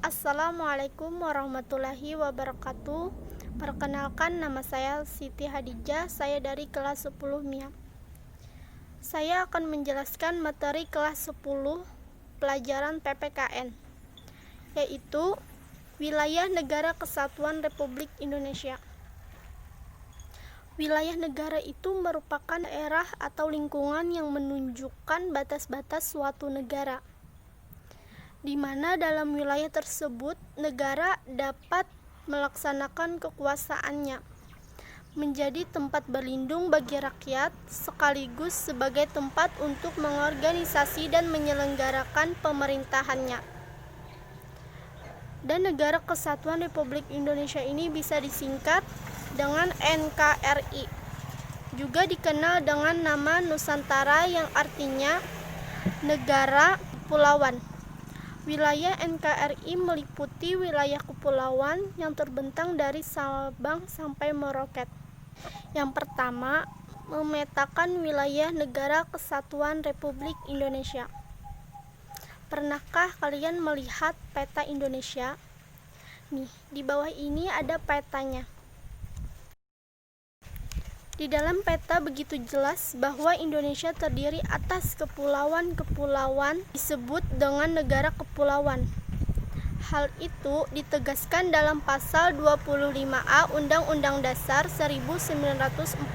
Assalamualaikum warahmatullahi wabarakatuh. Perkenalkan, nama saya Siti Hadijah. Saya dari kelas 10 MIA. Saya akan menjelaskan materi kelas 10 pelajaran PPKN, yaitu Wilayah Negara Kesatuan Republik Indonesia. Wilayah negara itu merupakan daerah atau lingkungan yang menunjukkan batas-batas suatu negara, di mana dalam wilayah tersebut negara dapat melaksanakan kekuasaannya, menjadi tempat berlindung bagi rakyat sekaligus sebagai tempat untuk mengorganisasi dan menyelenggarakan pemerintahannya. Dan Negara Kesatuan Republik Indonesia ini bisa disingkat dengan NKRI. Juga dikenal dengan nama Nusantara yang artinya negara kepulauan. Wilayah NKRI meliputi wilayah kepulauan yang terbentang dari Sabang sampai Merauke. Yang pertama, memetakan wilayah Negara Kesatuan Republik Indonesia. Pernahkah kalian melihat peta Indonesia? Nih, di bawah ini ada petanya. Di dalam peta begitu jelas bahwa Indonesia terdiri atas kepulauan-kepulauan disebut dengan negara kepulauan. Hal itu ditegaskan dalam pasal 25A Undang-Undang Dasar 1945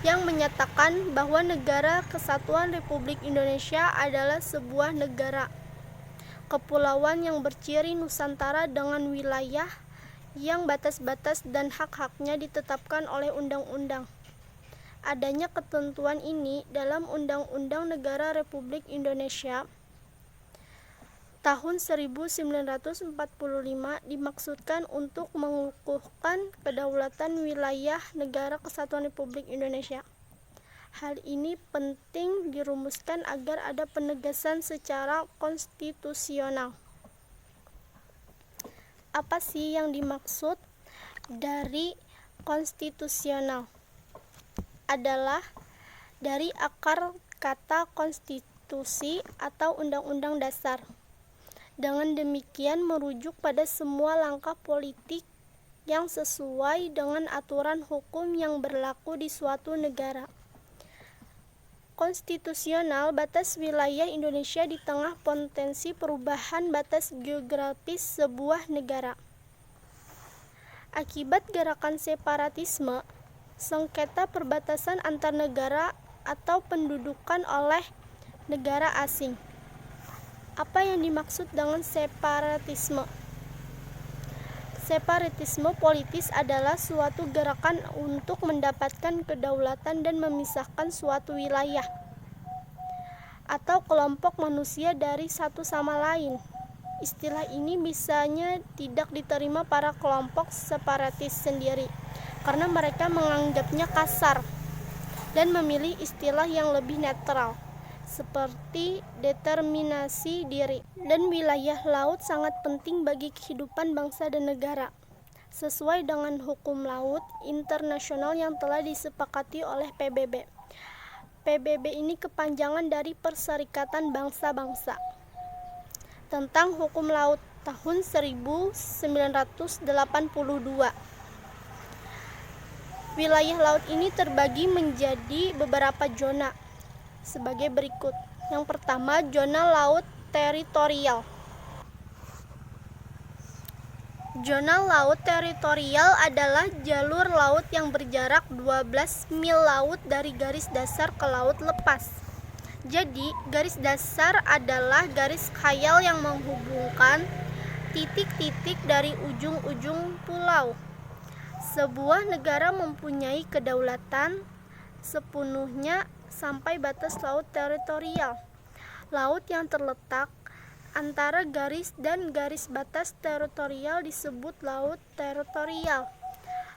yang menyatakan bahwa Negara Kesatuan Republik Indonesia adalah sebuah negara kepulauan yang berciri Nusantara dengan wilayah yang batas-batas dan hak-haknya ditetapkan oleh undang-undang. Adanya ketentuan ini dalam Undang-Undang Negara Republik Indonesia tahun 1945 dimaksudkan untuk mengukuhkan kedaulatan wilayah Negara Kesatuan Republik Indonesia. Hal ini penting dirumuskan agar ada penegasan secara konstitusional. Apa sih yang dimaksud dari konstitusional? Adalah dari akar kata konstitusi atau undang-undang dasar. Dengan demikian merujuk pada semua langkah politik yang sesuai dengan aturan hukum yang berlaku di suatu negara. Konstitusional batas wilayah Indonesia di tengah potensi perubahan batas geografis sebuah negara. Akibat gerakan separatisme, sengketa perbatasan antar negara atau pendudukan oleh negara asing. Apa yang dimaksud dengan separatisme? Separatisme politis adalah suatu gerakan untuk mendapatkan kedaulatan dan memisahkan suatu wilayah atau kelompok manusia dari satu sama lain. Istilah ini biasanya tidak diterima para kelompok separatis sendiri karena mereka menganggapnya kasar dan memilih istilah yang lebih netral seperti determinasi diri. Dan wilayah laut sangat penting bagi kehidupan bangsa dan negara sesuai dengan hukum laut internasional yang telah disepakati oleh PBB. PBB ini kepanjangan dari Perserikatan Bangsa-Bangsa tentang hukum laut tahun 1982. Wilayah laut ini terbagi menjadi beberapa zona sebagai berikut. Yang pertama, zona laut teritorial. Zona laut teritorial adalah jalur laut yang berjarak 12 mil laut dari garis dasar ke laut lepas. Jadi, garis dasar adalah garis khayal yang menghubungkan titik-titik dari ujung-ujung pulau. Sebuah negara mempunyai kedaulatan sepenuhnya sampai batas laut teritorial. Laut yang terletak antara garis dan garis batas teritorial disebut laut teritorial.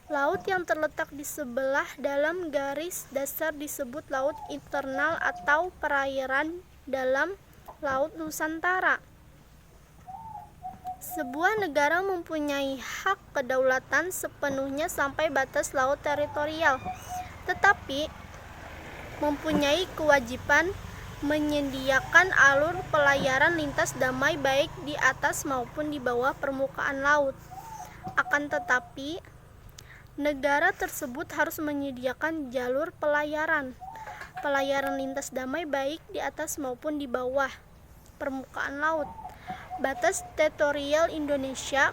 Laut yang terletak di sebelah dalam garis dasar disebut laut internal atau perairan dalam Laut Nusantara. Sebuah negara mempunyai hak kedaulatan sepenuhnya sampai batas laut teritorial, tetapi mempunyai kewajiban menyediakan alur pelayaran lintas damai baik di atas maupun di bawah permukaan laut. Akan tetapi, negara tersebut harus menyediakan jalur pelayaran lintas damai baik di atas maupun di bawah permukaan laut. Batas teritorial Indonesia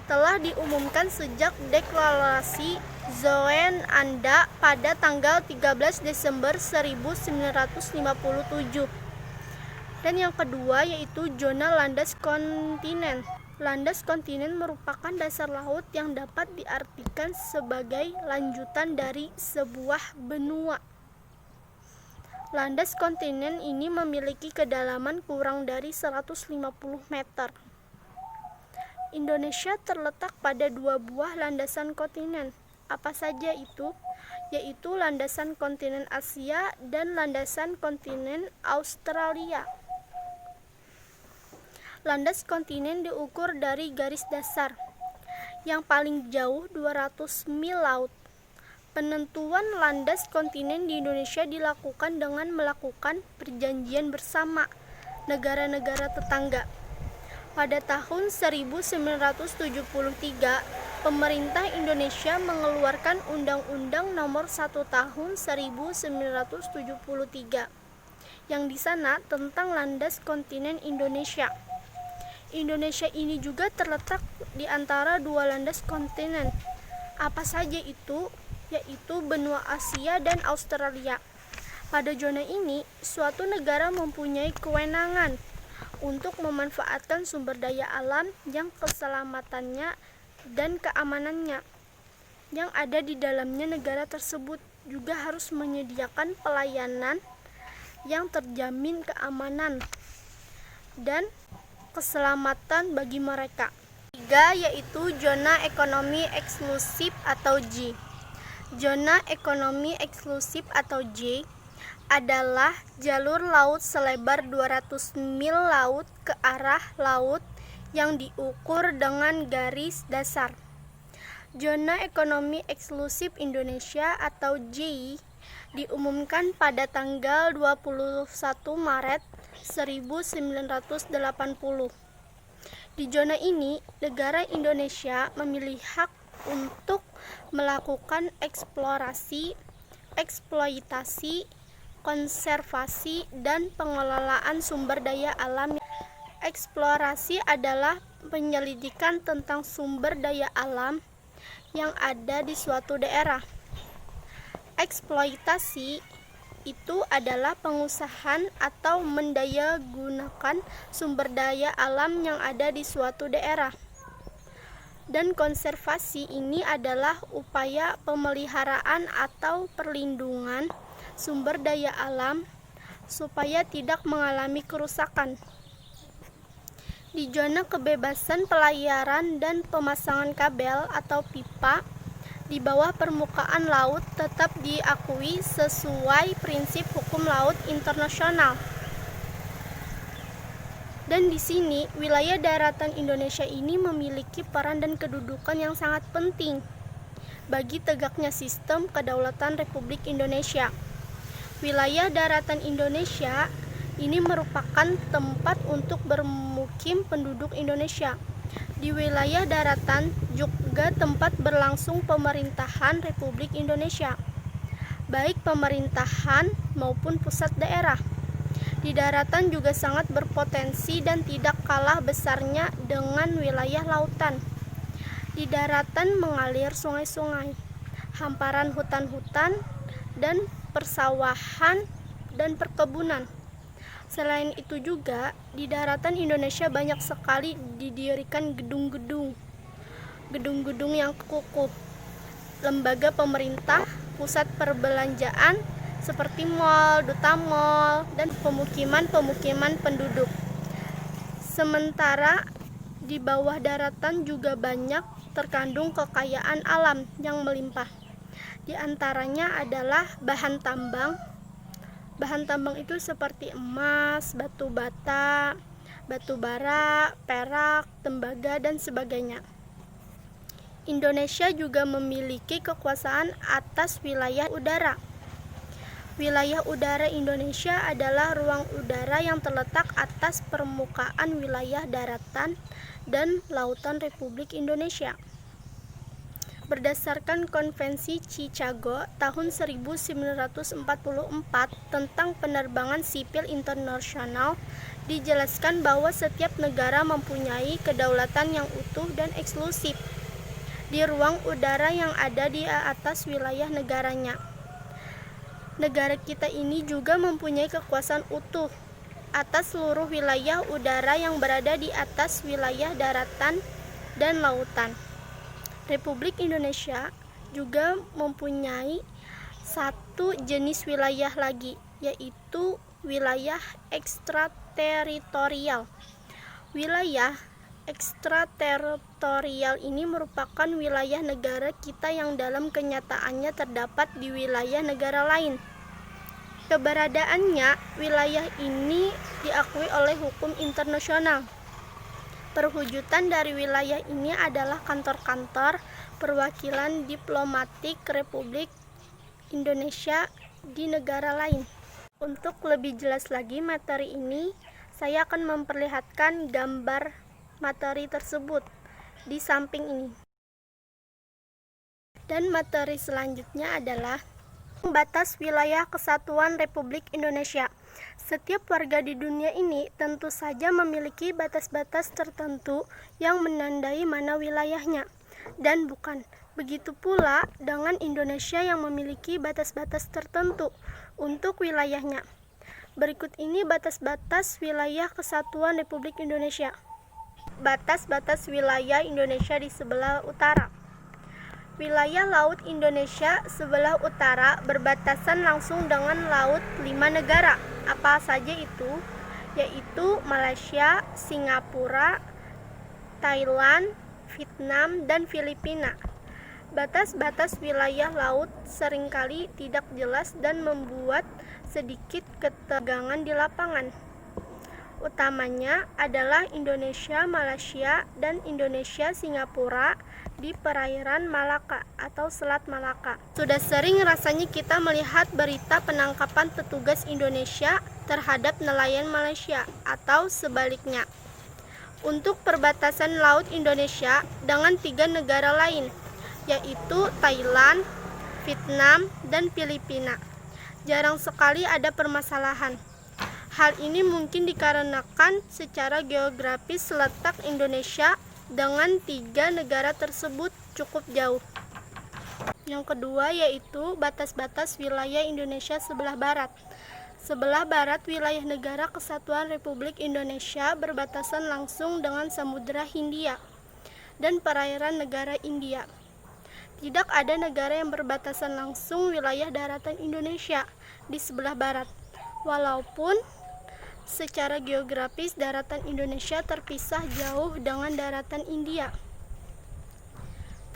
telah diumumkan sejak Deklarasi Zoen-Anda pada tanggal 13 Desember 1957. Dan yang kedua yaitu zona landas kontinen. Landas kontinen merupakan dasar laut yang dapat diartikan sebagai lanjutan dari sebuah benua. Landas kontinen ini memiliki kedalaman kurang dari 150 meter. Indonesia terletak pada dua buah landasan kontinen. Apa saja itu? Yaitu landasan kontinen Asia dan landasan kontinen Australia. Landas kontinen diukur dari garis dasar, yang paling jauh 200 mil laut. Penentuan landas kontinen di Indonesia dilakukan dengan melakukan perjanjian bersama negara-negara tetangga. Pada tahun 1973, pemerintah Indonesia mengeluarkan Undang-Undang Nomor 1 Tahun 1973 yang di sana tentang landas kontinen Indonesia. Indonesia ini juga terletak di antara dua landas kontinen. Apa saja itu? Yaitu benua Asia dan Australia. Pada zona ini, suatu negara mempunyai kewenangan untuk memanfaatkan sumber daya alam yang keselamatannya dan keamanannya yang ada di dalamnya. Negara tersebut juga harus menyediakan pelayanan yang terjamin keamanan dan keselamatan bagi mereka. Ketiga yaitu zona ekonomi eksklusif atau Z. Zona ekonomi eksklusif atau Z adalah jalur laut selebar 200 mil laut ke arah laut yang diukur dengan garis dasar. Zona ekonomi eksklusif Indonesia atau ZEI diumumkan pada tanggal 21 Maret 1980. Di zona ini, negara Indonesia memiliki hak untuk melakukan eksplorasi, eksploitasi, konservasi, dan pengelolaan sumber daya alam. Eksplorasi adalah penyelidikan tentang sumber daya alam yang ada di suatu daerah. Eksploitasi itu adalah pengusahaan atau mendayagunakan sumber daya alam yang ada di suatu daerah. Dan konservasi ini adalah upaya pemeliharaan atau perlindungan sumber daya alam supaya tidak mengalami kerusakan. Di zona kebebasan pelayaran dan pemasangan kabel atau pipa di bawah permukaan laut tetap diakui sesuai prinsip hukum laut internasional. Dan di sini, wilayah daratan Indonesia ini memiliki peran dan kedudukan yang sangat penting bagi tegaknya sistem kedaulatan Republik Indonesia. Wilayah daratan Indonesia ini merupakan tempat untuk bermukim penduduk Indonesia. Di wilayah daratan juga tempat berlangsung pemerintahan Republik Indonesia, baik pemerintahan maupun pusat daerah. Di daratan juga sangat berpotensi dan tidak kalah besarnya dengan wilayah lautan. Di daratan mengalir sungai-sungai, hamparan hutan-hutan, dan persawahan dan perkebunan. Selain itu juga, di daratan Indonesia banyak sekali didirikan gedung-gedung yang kukuh, lembaga pemerintah, pusat perbelanjaan, seperti mal, duta mal, dan pemukiman penduduk. Sementara di bawah daratan juga banyak terkandung kekayaan alam yang melimpah. Di antaranya adalah bahan tambang. Bahan tambang itu seperti emas, batu bata, batu bara, perak, tembaga, dan sebagainya. Indonesia juga memiliki kekuasaan atas wilayah udara. Wilayah udara Indonesia adalah ruang udara yang terletak atas permukaan wilayah daratan dan lautan Republik Indonesia. Berdasarkan Konvensi Chicago tahun 1944 tentang penerbangan sipil internasional, dijelaskan bahwa setiap negara mempunyai kedaulatan yang utuh dan eksklusif di ruang udara yang ada di atas wilayah negaranya. Negara kita ini juga mempunyai kekuasaan utuh atas seluruh wilayah udara yang berada di atas wilayah daratan dan lautan. Republik Indonesia juga mempunyai satu jenis wilayah lagi, yaitu wilayah ekstrateritorial. Wilayah ekstrateritorial ini merupakan wilayah negara kita yang dalam kenyataannya terdapat di wilayah negara lain. Keberadaannya, wilayah ini diakui oleh hukum internasional. Perwujudan dari wilayah ini adalah kantor-kantor perwakilan diplomatik Republik Indonesia di negara lain. Untuk lebih jelas lagi materi ini, saya akan memperlihatkan gambar materi tersebut di samping ini. Dan materi selanjutnya adalah batas wilayah kesatuan Republik Indonesia. Setiap warga di dunia ini tentu saja memiliki batas-batas tertentu yang menandai mana wilayahnya, dan bukan begitu pula dengan Indonesia yang memiliki batas-batas tertentu untuk wilayahnya. Berikut ini batas-batas wilayah kesatuan Republik Indonesia. Batas-batas wilayah Indonesia di sebelah utara. Wilayah laut Indonesia sebelah utara berbatasan langsung dengan laut 5 negara. Apa saja itu? Yaitu Malaysia, Singapura, Thailand, Vietnam, dan Filipina. Batas-batas wilayah laut seringkali tidak jelas dan membuat sedikit ketegangan di lapangan. Utamanya adalah Indonesia, Malaysia, dan Indonesia, Singapura di perairan Malaka atau Selat Malaka. Sudah sering rasanya kita melihat berita penangkapan petugas Indonesia terhadap nelayan Malaysia atau sebaliknya. Untuk perbatasan laut Indonesia dengan 3 negara lain, yaitu Thailand, Vietnam, dan Filipina, jarang sekali ada permasalahan. Hal ini mungkin dikarenakan secara geografis letak Indonesia dengan 3 negara tersebut cukup jauh. Yang kedua yaitu batas-batas wilayah Indonesia sebelah barat. Sebelah barat wilayah negara kesatuan Republik Indonesia berbatasan langsung dengan Samudra Hindia dan perairan negara India. Tidak ada negara yang berbatasan langsung wilayah daratan Indonesia di sebelah barat, walaupun secara geografis daratan Indonesia terpisah jauh dengan daratan India.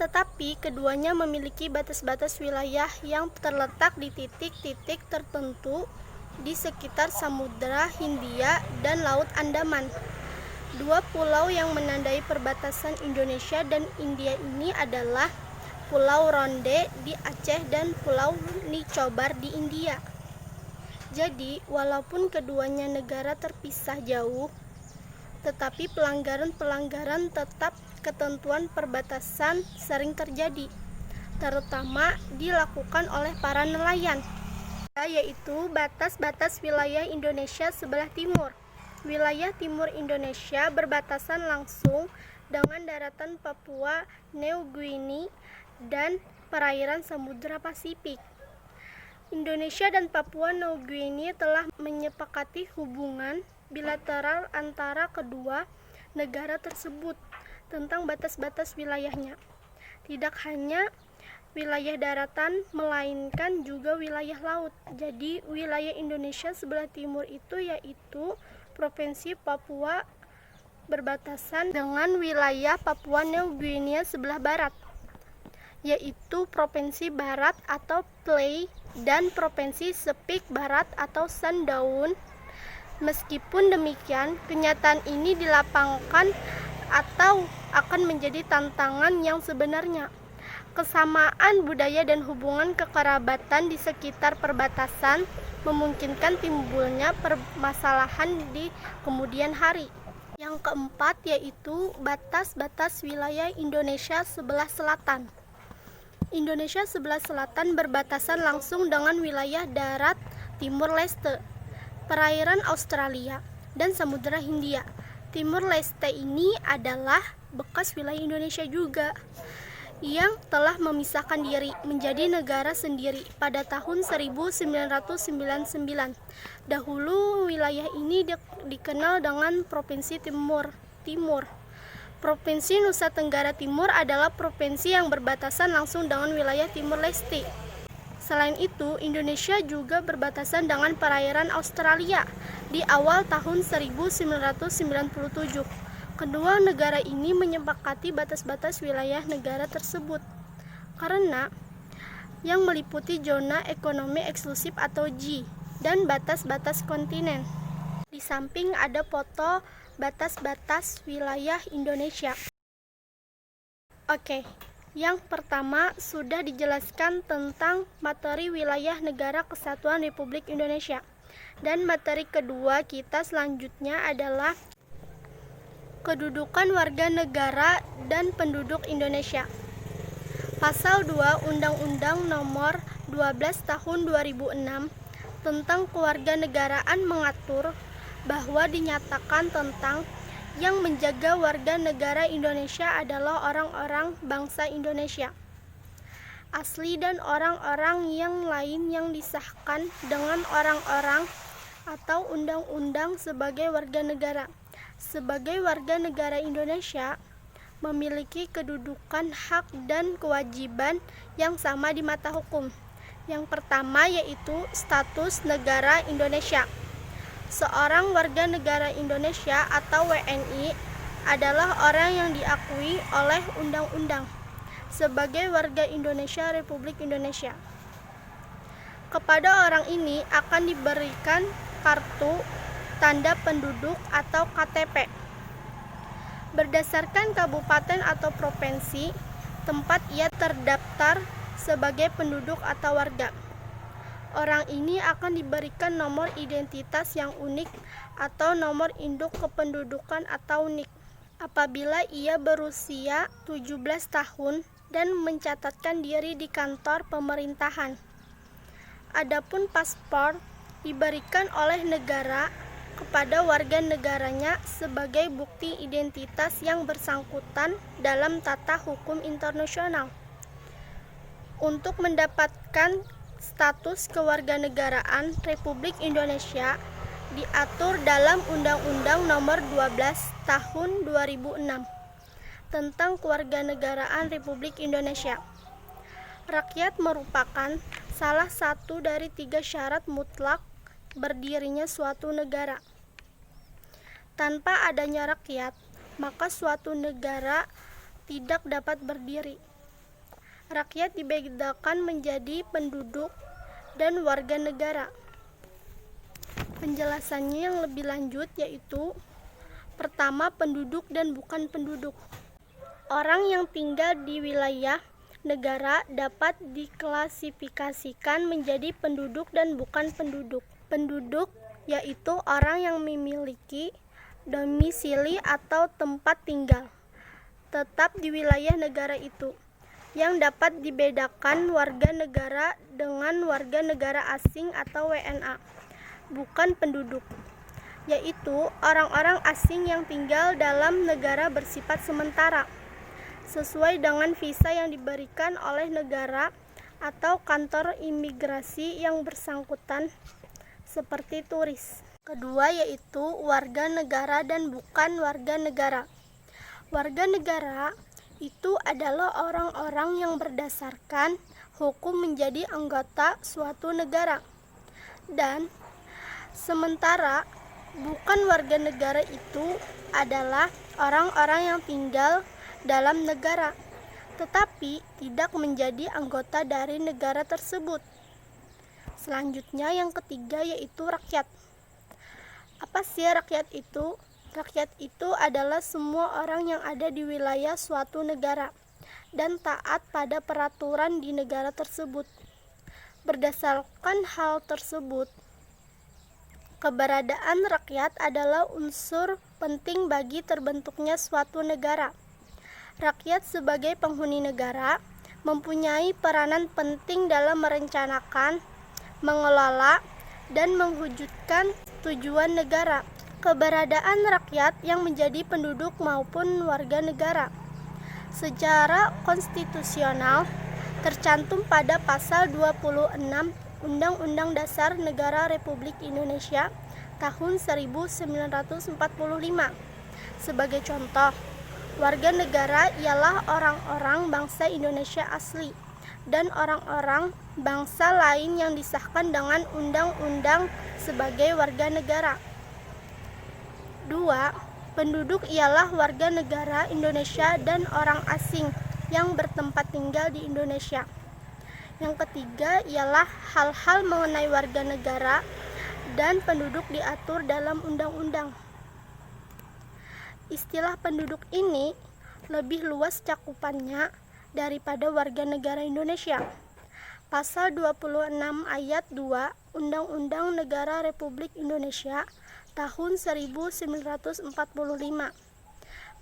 Tetapi keduanya memiliki batas-batas wilayah yang terletak di titik-titik tertentu di sekitar Samudra Hindia dan Laut Andaman. 2 pulau yang menandai perbatasan Indonesia dan India ini adalah Pulau Ronde di Aceh dan Pulau Nicobar di India. Jadi, walaupun keduanya negara terpisah jauh, tetapi pelanggaran-pelanggaran tetap ketentuan perbatasan sering terjadi, terutama dilakukan oleh para nelayan, yaitu batas-batas wilayah Indonesia sebelah timur. Wilayah timur Indonesia berbatasan langsung dengan daratan Papua New Guinea dan perairan Samudra Pasifik. Indonesia dan Papua New Guinea telah menyepakati hubungan bilateral antara kedua negara tersebut tentang batas-batas wilayahnya. Tidak hanya wilayah daratan, melainkan juga wilayah laut. Jadi, wilayah Indonesia sebelah timur itu yaitu Provinsi Papua berbatasan dengan wilayah Papua New Guinea sebelah barat, yaitu Provinsi Barat atau Plei dan Provinsi Sepik Barat atau Sandaun. Meskipun demikian, kenyataan ini dilapangkan atau akan menjadi tantangan yang sebenarnya, Kesamaan budaya dan hubungan kekerabatan di sekitar perbatasan memungkinkan timbulnya permasalahan di kemudian hari. Yang keempat yaitu batas-batas wilayah Indonesia sebelah selatan. Indonesia sebelah selatan berbatasan langsung dengan wilayah darat Timur Leste, perairan Australia, dan Samudra Hindia. Timur Leste ini adalah bekas wilayah Indonesia juga, yang telah memisahkan diri menjadi negara sendiri pada tahun 1999. Dahulu wilayah ini dikenal dengan Provinsi Timur. Provinsi Nusa Tenggara Timur adalah provinsi yang berbatasan langsung dengan wilayah Timur Leste. Selain itu, Indonesia juga berbatasan dengan perairan Australia di awal tahun 1997. Kedua negara ini menyepakati batas-batas wilayah negara tersebut karena yang meliputi zona ekonomi eksklusif atau Z dan batas-batas kontinen. Di samping ada foto batas-batas wilayah Indonesia. Oke, yang pertama sudah dijelaskan tentang materi wilayah negara kesatuan Republik Indonesia. Dan materi kedua kita selanjutnya adalah kedudukan warga negara dan penduduk Indonesia. Pasal 2 Undang-Undang Nomor 12 Tahun 2006 tentang kewarganegaraan mengatur bahwa dinyatakan tentang yang menjaga warga negara Indonesia adalah orang-orang bangsa Indonesia asli dan orang-orang yang lain yang disahkan dengan orang-orang atau undang-undang sebagai warga negara. Sebagai warga negara Indonesia memiliki kedudukan, hak, dan kewajiban yang sama di mata hukum. Yang pertama yaitu status negara Indonesia. Seorang warga negara Indonesia atau WNI adalah orang yang diakui oleh undang-undang sebagai warga Indonesia Republik Indonesia. Kepada orang ini akan diberikan kartu tanda penduduk atau KTP berdasarkan kabupaten atau provinsi tempat ia terdaftar sebagai penduduk atau warga. Orang ini akan diberikan nomor identitas yang unik atau nomor induk kependudukan atau NIK apabila ia berusia 17 tahun dan mencatatkan diri di kantor pemerintahan. Adapun paspor diberikan oleh negara kepada warga negaranya sebagai bukti identitas yang bersangkutan dalam tata hukum internasional. Untuk mendapatkan status kewarganegaraan Republik Indonesia diatur dalam Undang-Undang Nomor 12 Tahun 2006 tentang Kewarganegaraan Republik Indonesia. Rakyat merupakan salah satu dari 3 syarat mutlak berdirinya suatu negara. Tanpa adanya rakyat, maka suatu negara tidak dapat berdiri. Rakyat dibedakan menjadi penduduk dan warga negara. Penjelasannya yang lebih lanjut yaitu pertama, penduduk dan bukan penduduk. Orang yang tinggal di wilayah negara dapat diklasifikasikan menjadi penduduk dan bukan penduduk. Penduduk yaitu orang yang memiliki domisili atau tempat tinggal tetap di wilayah negara itu, yang dapat dibedakan warga negara dengan warga negara asing atau WNA. Bukan penduduk yaitu orang-orang asing yang tinggal dalam negara bersifat sementara sesuai dengan visa yang diberikan oleh negara atau kantor imigrasi yang bersangkutan seperti turis. Kedua yaitu warga negara dan bukan warga negara. Warga negara itu adalah orang-orang yang berdasarkan hukum menjadi anggota suatu negara. Dan sementara bukan warga negara itu adalah orang-orang yang tinggal dalam negara tetapi tidak menjadi anggota dari negara tersebut. Selanjutnya yang ketiga yaitu rakyat. Apa sih rakyat itu? Rakyat itu adalah semua orang yang ada di wilayah suatu negara dan taat pada peraturan di negara tersebut. Berdasarkan hal tersebut, keberadaan rakyat adalah unsur penting bagi terbentuknya suatu negara. Rakyat sebagai penghuni negara mempunyai peranan penting dalam merencanakan, mengelola, dan mewujudkan tujuan negara. Keberadaan rakyat yang menjadi penduduk maupun warga negara secara konstitusional tercantum pada pasal 26 Undang-Undang Dasar Negara Republik Indonesia tahun 1945. Sebagai contoh, warga negara ialah orang-orang bangsa Indonesia asli dan orang-orang bangsa lain yang disahkan dengan undang-undang sebagai warga negara. 2. Penduduk ialah warga negara Indonesia dan orang asing yang bertempat tinggal di Indonesia. Yang ketiga ialah hal-hal mengenai warga negara dan penduduk diatur dalam undang-undang. Istilah penduduk ini lebih luas cakupannya daripada warga negara Indonesia. Pasal 26 ayat 2 Undang-Undang Negara Republik Indonesia tahun 1945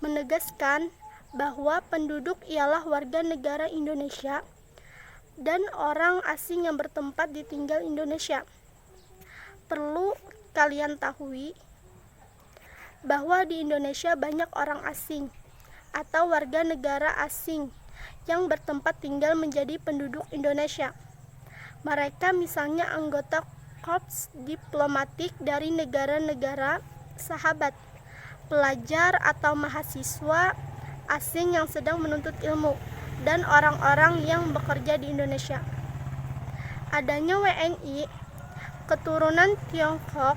menegaskan bahwa penduduk ialah warga negara Indonesia dan orang asing yang bertempat di tinggal Indonesia. Perlu kalian tahu bahwa di Indonesia banyak orang asing atau warga negara asing yang bertempat tinggal menjadi penduduk Indonesia. Mereka misalnya anggota korps diplomatik dari negara-negara sahabat, pelajar atau mahasiswa asing yang sedang menuntut ilmu, dan orang-orang yang bekerja di Indonesia. Adanya WNI, keturunan Tiongkok,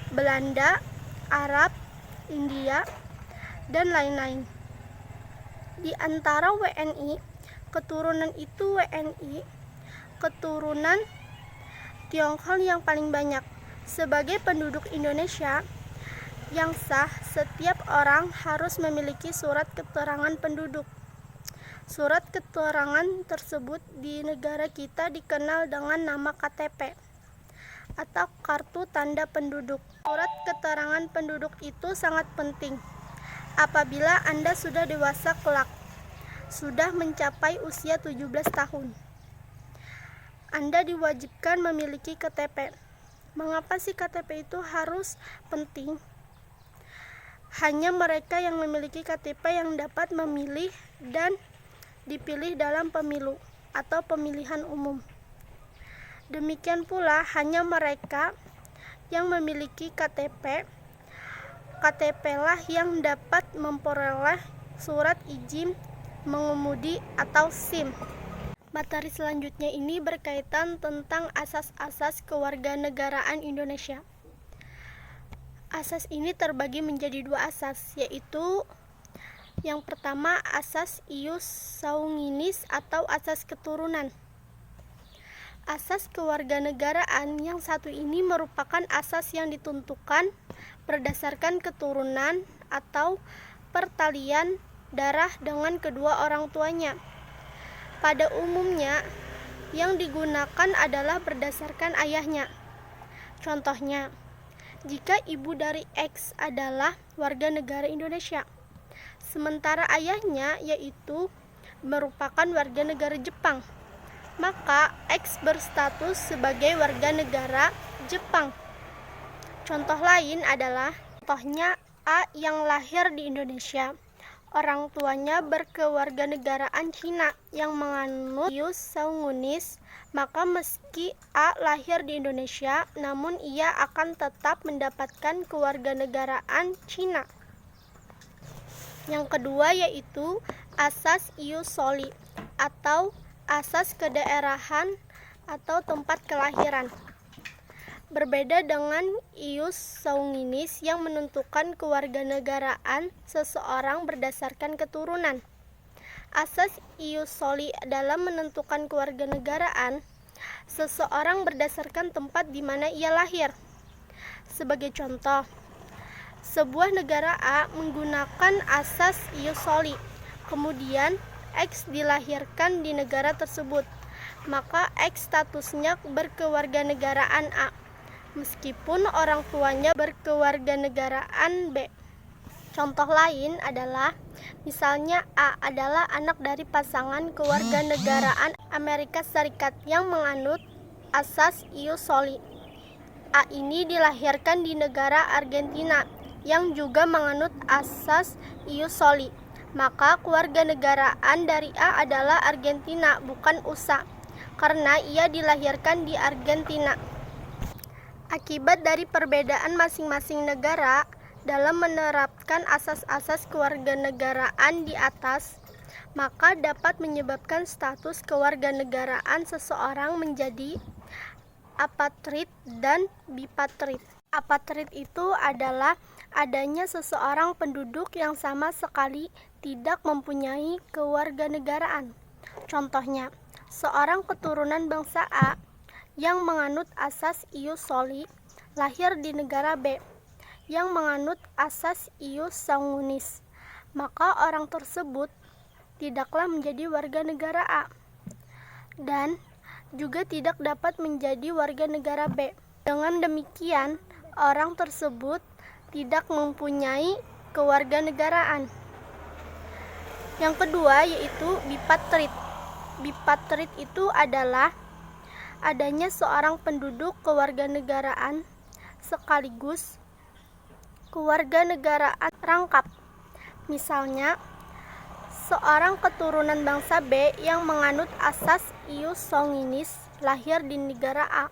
Belanda, Arab, India, dan lain-lain. Di antara WNI, keturunan itu WNI, keturunan Tiongkok yang paling banyak. Sebagai penduduk Indonesia yang sah, setiap orang harus memiliki surat keterangan penduduk. Surat keterangan tersebut di negara kita dikenal dengan nama KTP atau kartu tanda penduduk. Surat keterangan penduduk itu sangat penting apabila Anda sudah dewasa kelak, sudah mencapai usia 17 tahun. Anda diwajibkan memiliki KTP. Mengapa sih KTP itu harus penting? Hanya mereka yang memiliki KTP yang dapat memilih dan dipilih dalam pemilu atau pemilihan umum. Demikian pula hanya mereka yang memiliki KTP lah yang dapat memperoleh surat izin mengemudi atau SIM. Materi selanjutnya ini berkaitan tentang asas-asas kewarganegaraan Indonesia. Asas ini terbagi menjadi dua asas, yaitu yang pertama asas ius sanguinis atau asas keturunan. Asas kewarganegaraan yang satu ini merupakan asas yang ditentukan berdasarkan keturunan atau pertalian darah dengan kedua orang tuanya. Pada umumnya, yang digunakan adalah berdasarkan ayahnya. Contohnya, jika ibu dari X adalah warga negara Indonesia, sementara ayahnya yaitu merupakan warga negara Jepang, maka X berstatus sebagai warga negara Jepang. Contoh lain adalah, contohnya A yang lahir di Indonesia, orang tuanya berkewarganegaraan Cina yang menganut ius sanguinis, maka meski A lahir di Indonesia, namun ia akan tetap mendapatkan kewarganegaraan Cina. Yang kedua yaitu asas ius soli atau asas kedaerahan atau tempat kelahiran. Berbeda dengan ius sanguinis yang menentukan kewarganegaraan seseorang berdasarkan keturunan. Asas ius soli dalam menentukan kewarganegaraan seseorang berdasarkan tempat di mana ia lahir. Sebagai contoh, sebuah negara A menggunakan asas ius soli, kemudian X dilahirkan di negara tersebut, maka X statusnya berkewarganegaraan A, meskipun orang tuanya berkewarganegaraan B. Contoh lain adalah, misalnya A adalah anak dari pasangan kewarganegaraan Amerika Serikat yang menganut asas ius soli. A ini dilahirkan di negara Argentina yang juga menganut asas ius soli. Maka kewarganegaraan dari A adalah Argentina, bukan USA, karena ia dilahirkan di Argentina. Akibat dari perbedaan masing-masing negara dalam menerapkan asas-asas kewarganegaraan di atas, maka dapat menyebabkan status kewarganegaraan seseorang menjadi apatrid dan bipatrid. Apatrid itu adalah adanya seseorang penduduk yang sama sekali tidak mempunyai kewarganegaraan. Contohnya, seorang keturunan bangsa A yang menganut asas ius soli lahir di negara B yang menganut asas ius sanguinis, maka orang tersebut tidaklah menjadi warga negara A dan juga tidak dapat menjadi warga negara B. Dengan demikian, orang tersebut tidak mempunyai kewarganegaraan. Yang kedua yaitu bipatrid. Bipatrid itu adalah adanya seorang penduduk kewarganegaraan sekaligus kewarganegaraan rangkap. Misalnya, seorang keturunan bangsa B yang menganut asas ius sanguinis lahir di negara A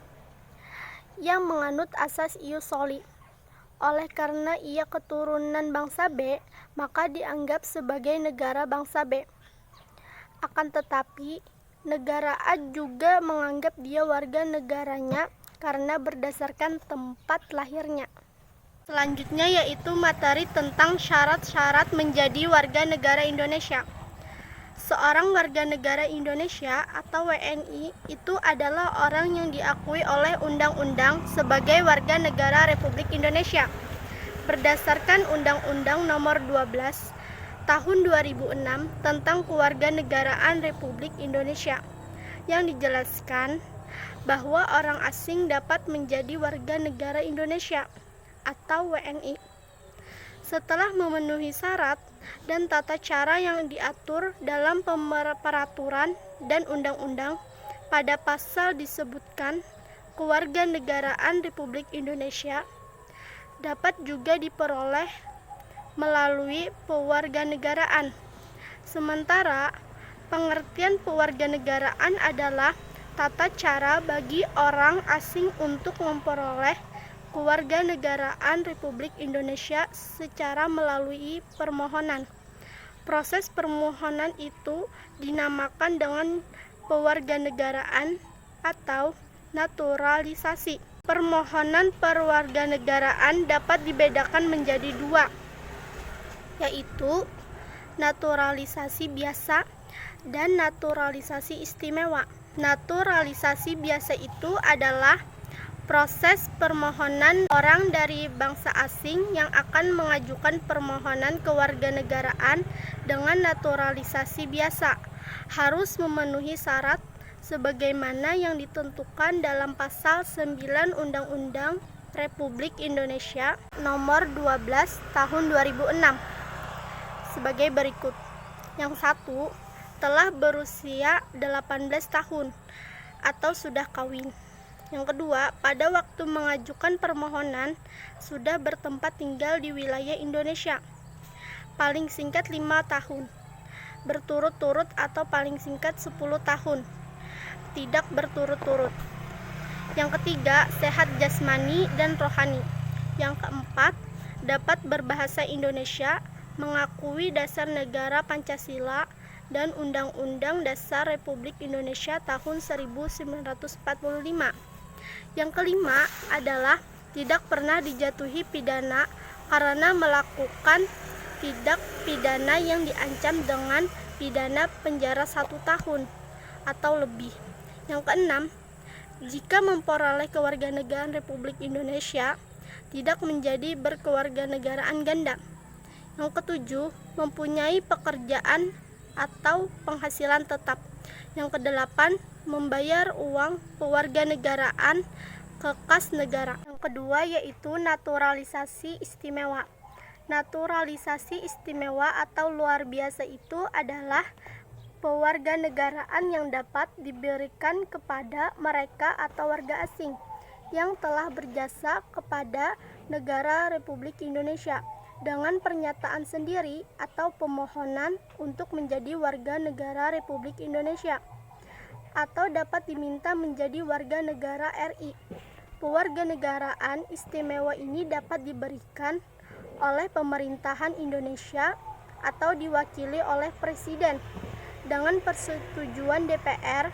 yang menganut asas ius soli. Oleh karena ia keturunan bangsa B, maka dianggap sebagai negara bangsa B. Akan tetapi, negara A juga menganggap dia warga negaranya karena berdasarkan tempat lahirnya. Selanjutnya yaitu materi tentang syarat-syarat menjadi warga negara Indonesia. Seorang warga negara Indonesia atau WNI itu adalah orang yang diakui oleh undang-undang sebagai warga negara Republik Indonesia. Berdasarkan Undang-Undang Nomor 12 Tahun 2006 tentang Kewarganegaraan Republik Indonesia, yang dijelaskan bahwa orang asing dapat menjadi warga negara Indonesia atau WNI setelah memenuhi syarat dan tata cara yang diatur dalam peraturan dan undang-undang. Pada pasal disebutkan kewarganegaraan Republik Indonesia dapat juga diperoleh melalui pewarganegaraan. Sementara pengertian pewarganegaraan adalah tata cara bagi orang asing untuk memperoleh kewarganegaraan Republik Indonesia secara melalui permohonan. Proses permohonan itu dinamakan dengan pewarganegaraan atau naturalisasi. Permohonan perwarganegaraan dapat dibedakan menjadi dua, yaitu naturalisasi biasa dan naturalisasi istimewa. Naturalisasi biasa itu adalah proses permohonan orang dari bangsa asing yang akan mengajukan permohonan kewarganegaraan dengan naturalisasi biasa. Harus memenuhi syarat sebagaimana yang ditentukan dalam pasal 9 Undang-Undang Republik Indonesia Nomor 12 Tahun 2006 sebagai berikut. Yang satu, telah berusia 18 tahun atau sudah kawin. Yang kedua, pada waktu mengajukan permohonan sudah bertempat tinggal di wilayah Indonesia paling singkat 5 tahun berturut-turut atau paling singkat 10 tahun tidak berturut-turut. Yang ketiga, sehat jasmani dan rohani. Yang keempat, dapat berbahasa Indonesia, mengakui dasar negara Pancasila dan Undang-Undang Dasar Republik Indonesia tahun 1945. Yang kelima adalah tidak pernah dijatuhi pidana karena melakukan tindak pidana yang diancam dengan pidana penjara 1 tahun atau lebih. Yang keenam, jika memperoleh kewarganegaraan Republik Indonesia, tidak menjadi berkewarganegaraan ganda. Yang ketujuh, mempunyai pekerjaan atau penghasilan tetap. Yang kedelapan, membayar uang kewarganegaraan ke kas negara. Yang kedua yaitu naturalisasi istimewa. Naturalisasi istimewa atau luar biasa itu adalah pewarganegaraan yang dapat diberikan kepada mereka atau warga asing yang telah berjasa kepada negara Republik Indonesia dengan pernyataan sendiri atau pemohonan untuk menjadi warga negara Republik Indonesia, atau dapat diminta menjadi warga negara RI. Pewarganegaraan istimewa ini dapat diberikan oleh pemerintahan Indonesia atau diwakili oleh Presiden dengan persetujuan DPR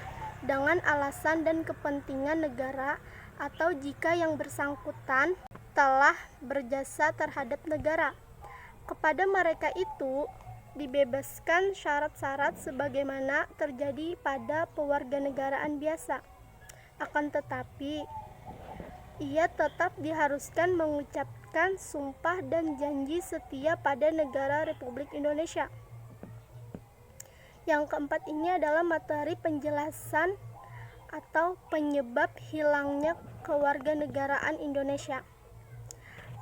dengan alasan dan kepentingan negara, atau jika yang bersangkutan telah berjasa terhadap negara. Kepada mereka itu dibebaskan syarat-syarat sebagaimana terjadi pada pewarganegaraan biasa. Akan tetapi ia tetap diharuskan mengucapkan sumpah dan janji setia pada negara Republik Indonesia. Yang keempat ini adalah materi penjelasan atau penyebab hilangnya kewarganegaraan Indonesia.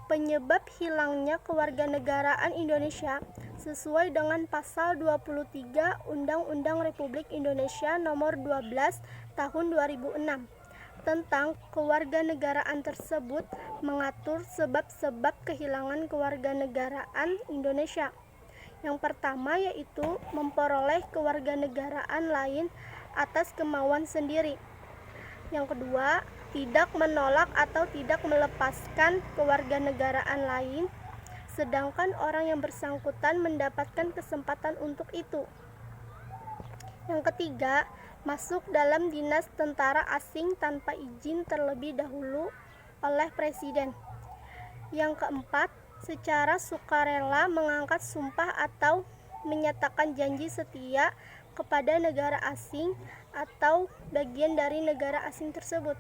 Penyebab hilangnya kewarganegaraan Indonesia sesuai dengan pasal 23 Undang-Undang Republik Indonesia Nomor 12 Tahun 2006 tentang kewarganegaraan tersebut mengatur sebab-sebab kehilangan kewarganegaraan Indonesia. Yang pertama yaitu memperoleh kewarganegaraan lain atas kemauan sendiri. Yang kedua, tidak menolak atau tidak melepaskan kewarganegaraan lain, sedangkan orang yang bersangkutan mendapatkan kesempatan untuk itu. Yang ketiga, masuk dalam dinas tentara asing tanpa izin terlebih dahulu oleh Presiden. Yang keempat, secara sukarela mengangkat sumpah atau menyatakan janji setia kepada negara asing atau bagian dari negara asing tersebut.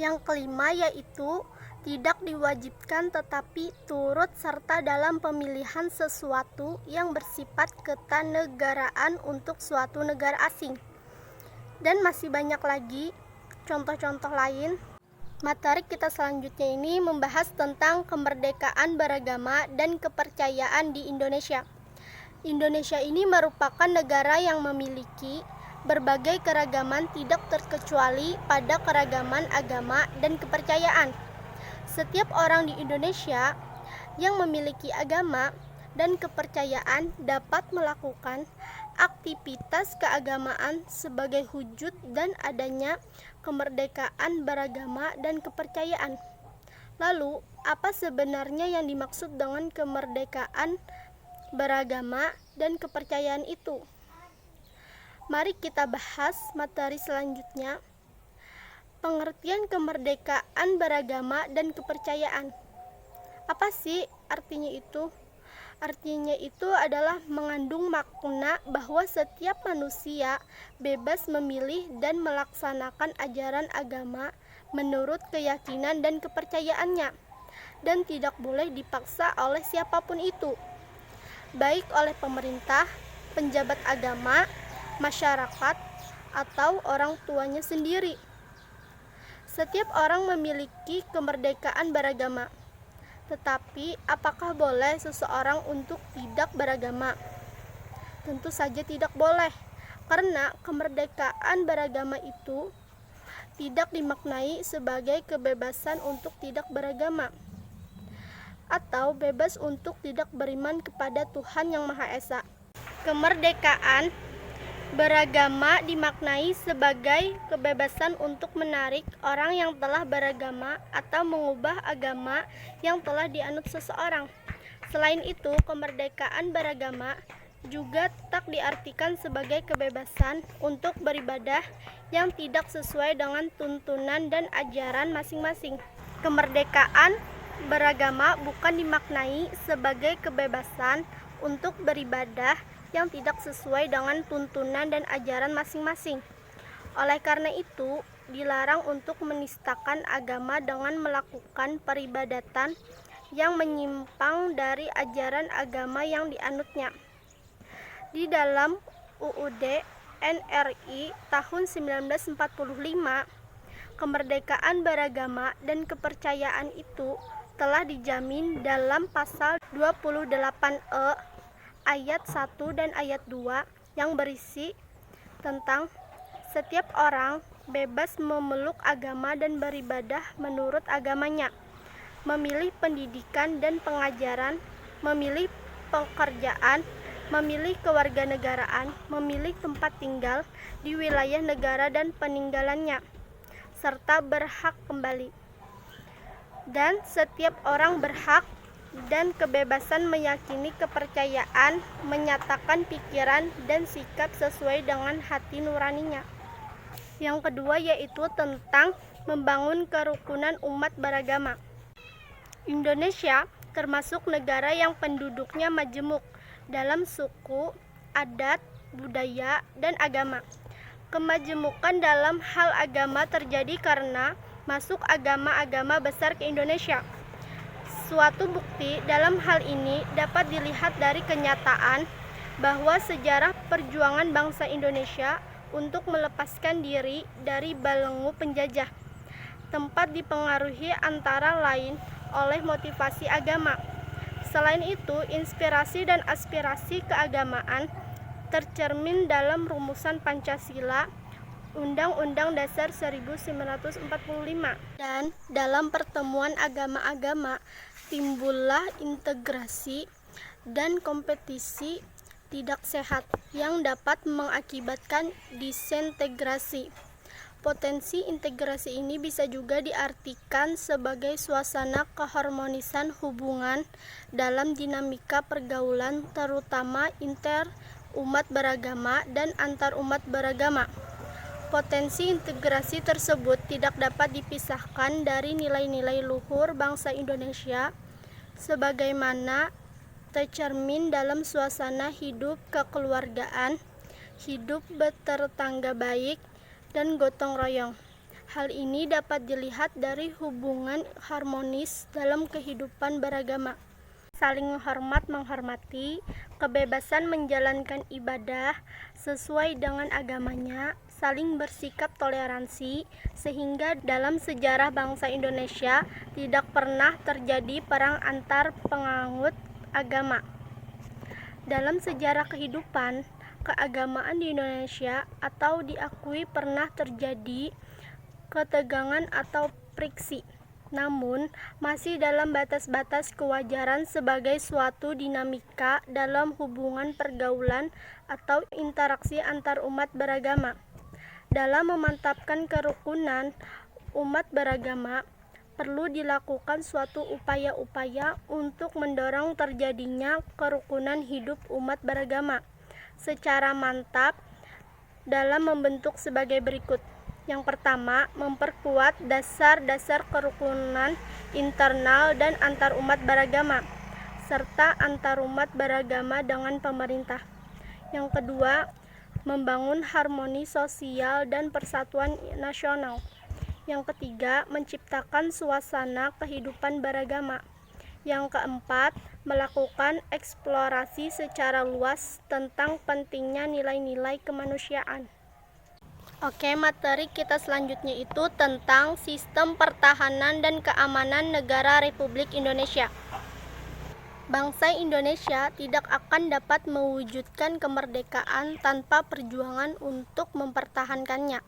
Yang kelima yaitu tidak diwajibkan tetapi turut serta dalam pemilihan sesuatu yang bersifat ketannegaraan untuk suatu negara asing. Dan masih banyak lagi contoh-contoh lain. Materi kita selanjutnya ini membahas tentang kemerdekaan beragama dan kepercayaan di Indonesia. Indonesia ini merupakan negara yang memiliki berbagai keragaman tidak terkecuali pada keragaman agama dan kepercayaan. Setiap orang di Indonesia yang memiliki agama dan kepercayaan dapat melakukan aktivitas keagamaan sebagai wujud dan adanya kemerdekaan beragama dan kepercayaan. Lalu, apa sebenarnya yang dimaksud dengan kemerdekaan beragama dan kepercayaan itu? Mari kita bahas materi selanjutnya. Pengertian kemerdekaan beragama dan kepercayaan. Apa sih artinya itu? Artinya itu adalah mengandung makna bahwa setiap manusia bebas memilih dan melaksanakan ajaran agama menurut keyakinan dan kepercayaannya, dan tidak boleh dipaksa oleh siapapun itu, baik oleh pemerintah, penjabat agama, masyarakat, atau orang tuanya sendiri. Setiap orang memiliki kemerdekaan beragama. Tetapi, apakah boleh seseorang untuk tidak beragama? Tentu saja tidak boleh, karena kemerdekaan beragama itu tidak dimaknai sebagai kebebasan untuk tidak beragama, atau bebas untuk tidak beriman kepada Tuhan Yang Maha Esa. Kemerdekaan beragama dimaknai sebagai kebebasan untuk menarik orang yang telah beragama atau mengubah agama yang telah dianut seseorang. Selain itu, kemerdekaan beragama juga tak diartikan sebagai kebebasan untuk beribadah yang tidak sesuai dengan tuntunan dan ajaran masing-masing. Kemerdekaan beragama bukan dimaknai sebagai kebebasan untuk beribadah yang tidak sesuai dengan tuntunan dan ajaran masing-masing. Oleh karena itu, dilarang untuk menistakan agama dengan melakukan peribadatan yang menyimpang dari ajaran agama yang dianutnya. Di dalam UUD NRI tahun 1945, kemerdekaan beragama dan kepercayaan itu telah dijamin dalam pasal 28E ayat 1 dan ayat 2 yang berisi tentang setiap orang bebas memeluk agama dan beribadah menurut agamanya, memilih pendidikan dan pengajaran, memilih pekerjaan, memilih kewarganegaraan, memilih tempat tinggal di wilayah negara dan peninggalannya, serta berhak kembali. Dan setiap orang berhak dan kebebasan meyakini kepercayaan, menyatakan pikiran dan sikap sesuai dengan hati nuraninya. Yang kedua yaitu tentang membangun kerukunan umat beragama. Indonesia termasuk negara yang penduduknya majemuk dalam suku, adat, budaya, dan agama. Kemajemukan dalam hal agama terjadi karena masuk agama-agama besar ke Indonesia. Suatu bukti dalam hal ini dapat dilihat dari kenyataan bahwa sejarah perjuangan bangsa Indonesia untuk melepaskan diri dari belenggu penjajah tempat dipengaruhi antara lain oleh motivasi agama. Selain itu, inspirasi dan aspirasi keagamaan tercermin dalam rumusan Pancasila, Undang-Undang Dasar 1945, dan dalam pertemuan agama-agama timbullah integrasi dan kompetisi tidak sehat yang dapat mengakibatkan disintegrasi. Potensi integrasi ini bisa juga diartikan sebagai suasana keharmonisan hubungan dalam dinamika pergaulan, terutama inter umat beragama dan antar umat beragama. Potensi integrasi tersebut tidak dapat dipisahkan dari nilai-nilai luhur bangsa Indonesia sebagaimana tercermin dalam suasana hidup kekeluargaan, hidup bertetangga baik, dan gotong royong. Hal ini dapat dilihat dari hubungan harmonis dalam kehidupan beragama, saling hormat menghormati, kebebasan menjalankan ibadah sesuai dengan agamanya, saling bersikap toleransi, sehingga dalam sejarah bangsa Indonesia tidak pernah terjadi perang antar penganut agama. Dalam sejarah kehidupan keagamaan di Indonesia atau diakui pernah terjadi ketegangan atau friksi, namun masih dalam batas-batas kewajaran sebagai suatu dinamika dalam hubungan pergaulan atau interaksi antar umat beragama. Dalam memantapkan kerukunan umat beragama, perlu dilakukan suatu upaya-upaya untuk mendorong terjadinya kerukunan hidup umat beragama secara mantap dalam membentuk sebagai berikut. Yang pertama, memperkuat dasar-dasar kerukunan internal dan antar umat beragama, serta antar umat beragama dengan pemerintah. Yang kedua, membangun harmoni sosial dan persatuan nasional. Yang ketiga, menciptakan suasana kehidupan beragama. Yang keempat, melakukan eksplorasi secara luas tentang pentingnya nilai-nilai kemanusiaan. Oke, materi kita selanjutnya itu tentang sistem pertahanan dan keamanan negara Republik Indonesia. Bangsa Indonesia tidak akan dapat mewujudkan kemerdekaan tanpa perjuangan untuk mempertahankannya.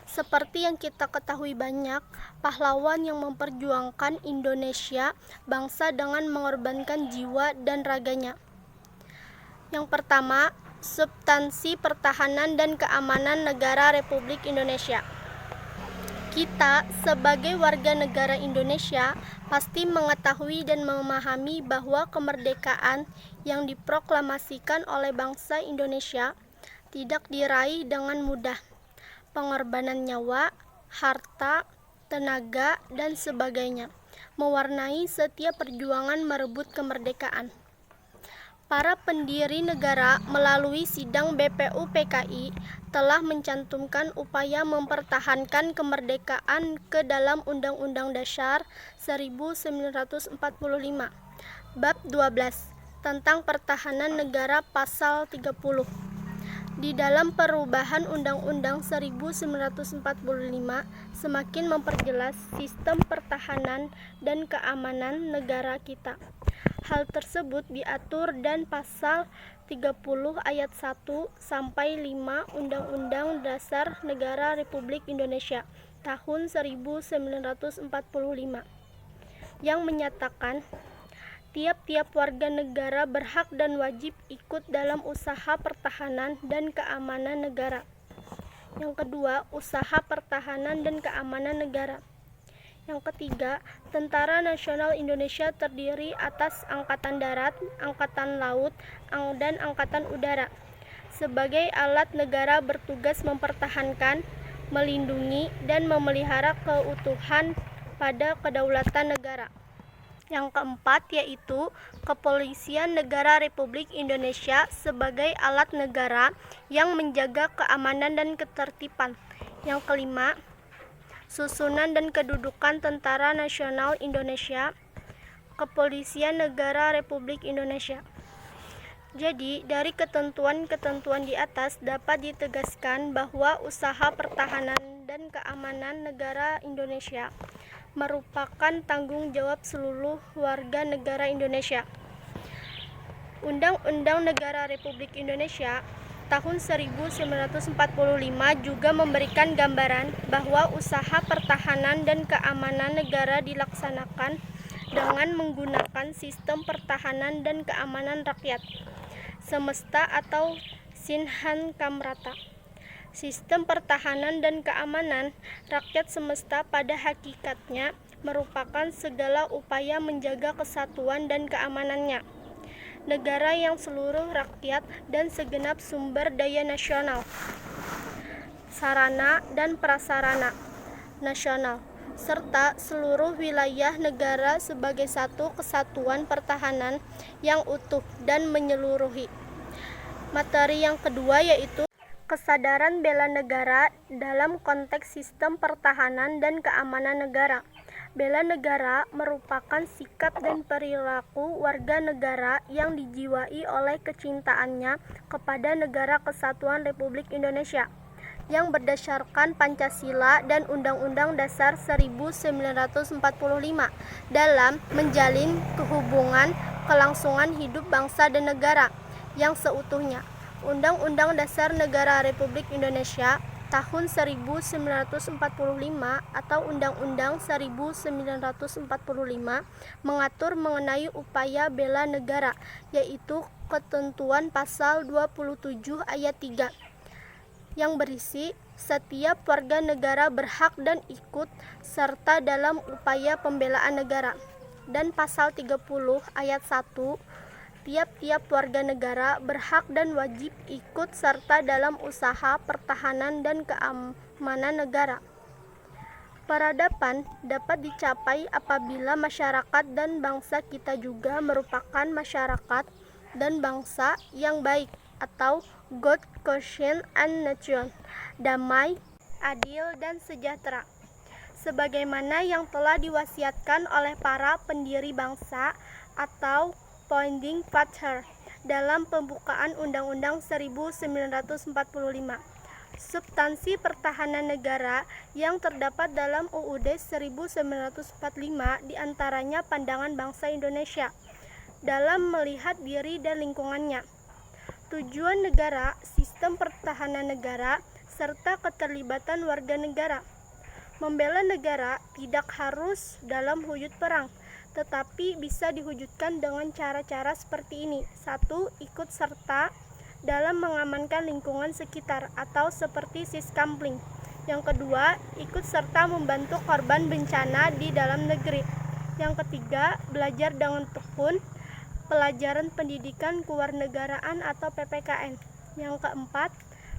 Seperti yang kita ketahui banyak, pahlawan yang memperjuangkan Indonesia bangsa dengan mengorbankan jiwa dan raganya. Yang pertama, substansi pertahanan dan keamanan negara Republik Indonesia. Kita sebagai warga negara Indonesia pasti mengetahui dan memahami bahwa kemerdekaan yang diproklamasikan oleh bangsa Indonesia tidak diraih dengan mudah. Pengorbanan nyawa, harta, tenaga, dan sebagainya mewarnai setiap perjuangan merebut kemerdekaan. Para pendiri negara melalui sidang BPUPKI telah mencantumkan upaya mempertahankan kemerdekaan ke dalam Undang-Undang Dasar 1945, Bab 12, tentang pertahanan negara pasal 30. di dalam perubahan Undang-Undang 1945 semakin memperjelas sistem pertahanan dan keamanan negara kita. Hal tersebut diatur dan pasal 30 ayat 1 sampai 5 Undang-Undang Dasar Negara Republik Indonesia tahun 1945 yang menyatakan tiap-tiap warga negara berhak dan wajib ikut dalam usaha pertahanan dan keamanan negara. Yang kedua, usaha pertahanan dan keamanan negara. Yang ketiga, Tentara Nasional Indonesia terdiri atas Angkatan Darat, Angkatan Laut, dan Angkatan Udara. Sebagai alat negara bertugas mempertahankan, melindungi, dan memelihara keutuhan pada kedaulatan negara. Yang keempat yaitu Kepolisian Negara Republik Indonesia sebagai alat negara yang menjaga keamanan dan ketertiban. Yang kelima, susunan dan kedudukan Tentara Nasional Indonesia, Kepolisian Negara Republik Indonesia. Jadi, dari ketentuan-ketentuan di atas dapat ditegaskan bahwa usaha pertahanan dan keamanan negara Indonesia merupakan tanggung jawab seluruh warga negara Indonesia. Undang-Undang Negara Republik Indonesia tahun 1945 juga memberikan gambaran bahwa usaha pertahanan dan keamanan negara dilaksanakan dengan menggunakan sistem pertahanan dan keamanan rakyat semesta atau Sinhan Kamrata. Sistem pertahanan dan keamanan rakyat semesta pada hakikatnya merupakan segala upaya menjaga kesatuan dan keamanannya negara yang seluruh rakyat dan segenap sumber daya nasional, sarana dan prasarana nasional, serta seluruh wilayah negara sebagai satu kesatuan pertahanan yang utuh dan menyeluruhi. Materi yang kedua yaitu kesadaran bela negara dalam konteks sistem pertahanan dan keamanan negara. Bela negara merupakan sikap dan perilaku warga negara yang dijiwai oleh kecintaannya kepada Negara Kesatuan Republik Indonesia yang berdasarkan Pancasila dan Undang-Undang Dasar 1945 dalam menjalin kehubungan kelangsungan hidup bangsa dan negara yang seutuhnya. Undang-Undang Dasar Negara Republik Indonesia tahun 1945 atau Undang-Undang 1945 mengatur mengenai upaya bela negara, yaitu ketentuan pasal 27 ayat 3 yang berisi setiap warga negara berhak dan ikut serta dalam upaya pembelaan negara, dan pasal 30 ayat 1 tiap-tiap warga negara berhak dan wajib ikut serta dalam usaha pertahanan dan keamanan negara. Peradaban dapat dicapai apabila masyarakat dan bangsa kita juga merupakan masyarakat dan bangsa yang baik atau good conscience and nation, damai, adil dan sejahtera. Sebagaimana yang telah diwasiatkan oleh para pendiri bangsa atau Founding Father dalam pembukaan Undang-Undang 1945. Substansi pertahanan negara yang terdapat dalam UUD 1945 diantaranya pandangan bangsa Indonesia dalam melihat diri dan lingkungannya, tujuan negara, sistem pertahanan negara, serta keterlibatan warga negara. Membela negara tidak harus dalam wujud perang, tetapi bisa diwujudkan dengan cara-cara seperti ini. 1. Ikut serta dalam mengamankan lingkungan sekitar atau seperti siskampling. Yang kedua, ikut serta membantu korban bencana di dalam negeri. Yang ketiga, belajar dengan tekun pelajaran pendidikan kewarganegaraan atau PPKN. Yang keempat,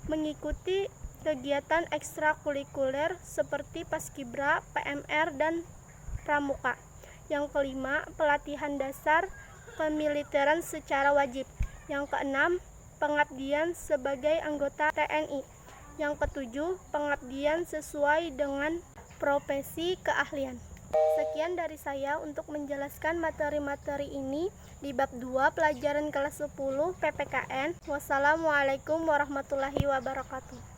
mengikuti kegiatan ekstrakurikuler seperti Paskibra, PMR, dan Pramuka. Yang kelima, pelatihan dasar kemiliteran secara wajib. Yang keenam, pengabdian sebagai anggota TNI. Yang ketujuh, pengabdian sesuai dengan profesi keahlian. Sekian dari saya untuk menjelaskan materi-materi ini di bab 2 pelajaran kelas 10 PPKN. Wassalamualaikum warahmatullahi wabarakatuh.